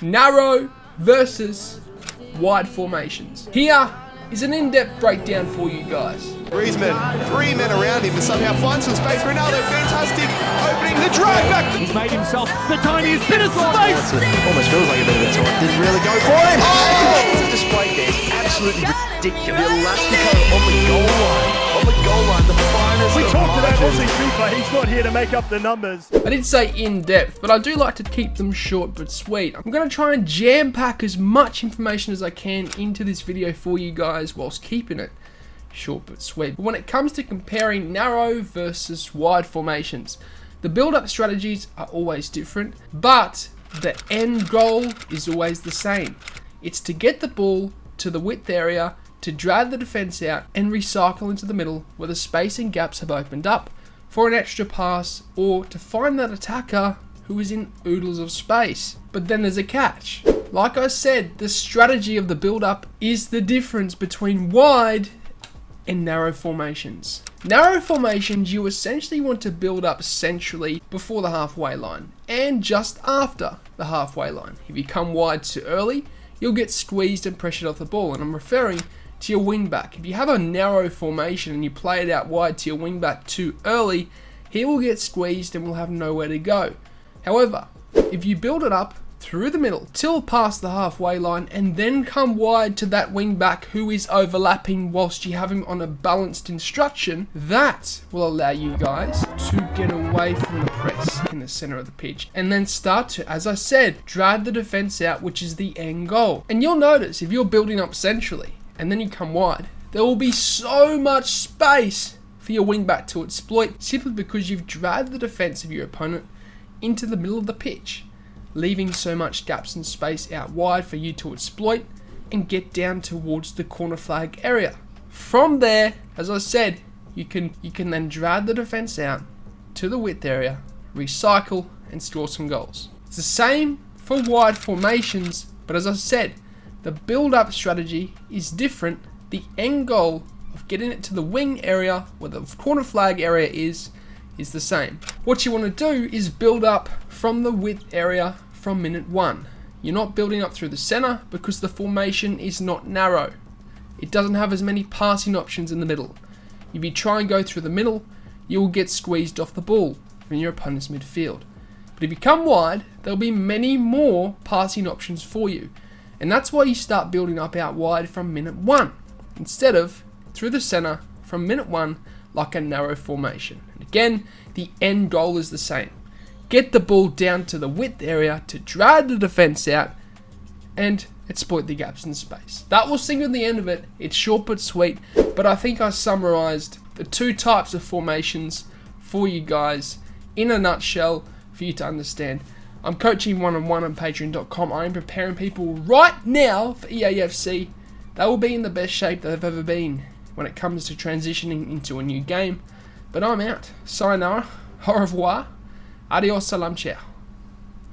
narrow versus wide formations. Here is an in-depth breakdown for you guys. Griezmann, 3 men around him to somehow find some space. Ronaldo, fantastic, opening the drive back. He's made himself the tiniest bit of space. Almost feels like a bit of a taunt. Didn't really go for him. Oh! The display there is absolutely ridiculous. The Elastico on the goal line. On the goal line, the finest. We talked about Aussie FIFA. He's not here to make up the numbers. I did say in-depth, but I do like to keep them short but sweet. I'm going to try and jam-pack as much information as I can into this video for you guys whilst keeping it short but sweet. But when it comes to comparing narrow versus wide formations, the build-up strategies are always different, but the end goal is always the same. It's to get the ball to the width area, to drag the defense out and recycle into the middle where the space and gaps have opened up for an extra pass, or to find that attacker who is in oodles of space. But then there's a catch. Like I said, the strategy of the build-up is the difference between wide and narrow formations. Narrow formations, you essentially want to build up centrally before the halfway line and just after the halfway line. If you come wide too early, you'll get squeezed and pressured off the ball, and I'm referring to your wing back. If you have a narrow formation and you play it out wide to your wing back too early, he will get squeezed and will have nowhere to go. However, if you build it up through the middle till past the halfway line and then come wide to that wing back who is overlapping whilst you have him on a balanced instruction, that will allow you guys to get away from the press in the center of the pitch and then start to, as I said, drag the defense out, which is the end goal. And you'll notice if you're building up centrally and then you come wide, there will be so much space for your wing back to exploit, simply because you've dragged the defense of your opponent into the middle of the pitch, leaving so much gaps and space out wide for you to exploit and get down towards the corner flag area. From there, as I said, you can then drag the defense out to the width area, recycle and score some goals. It's the same for wide formations, but as I said, the build-up strategy is different. The end goal of getting it to the wing area where the corner flag area is the same. What you want to do is build up from the width area from minute 1. You're not building up through the center because the formation is not narrow. It doesn't have as many passing options in the middle. If you try and go through the middle, you will get squeezed off the ball from your opponent's midfield. But if you come wide, there'll be many more passing options for you. And that's why you start building up out wide from minute 1 instead of through the center from minute 1 like a narrow formation. And again, the end goal is the same. Get the ball down to the width area to drag the defense out and exploit the gaps in space. That will signal the end of it. It's short but sweet, but I think I summarized the two types of formations for you guys in a nutshell for you to understand. I'm coaching one-on-one on patreon.com. I am preparing people right now for EAFC. They will be in the best shape they've ever been when it comes to transitioning into a new game. But I'm out. Sayonara, au revoir, adios, salam, ciao.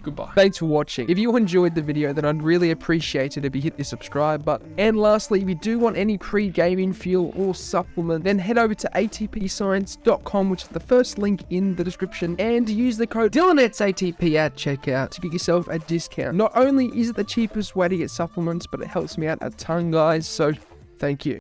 Goodbye. Thanks for watching. If you enjoyed the video, then I'd really appreciate it if you hit the subscribe button. And lastly, if you do want any pre-gaming fuel or supplement, then head over to atpscience.com, which is the first link in the description, and use the code DylanEtsATP at checkout to get yourself a discount. Not only is it the cheapest way to get supplements, but it helps me out a ton, guys, so thank you.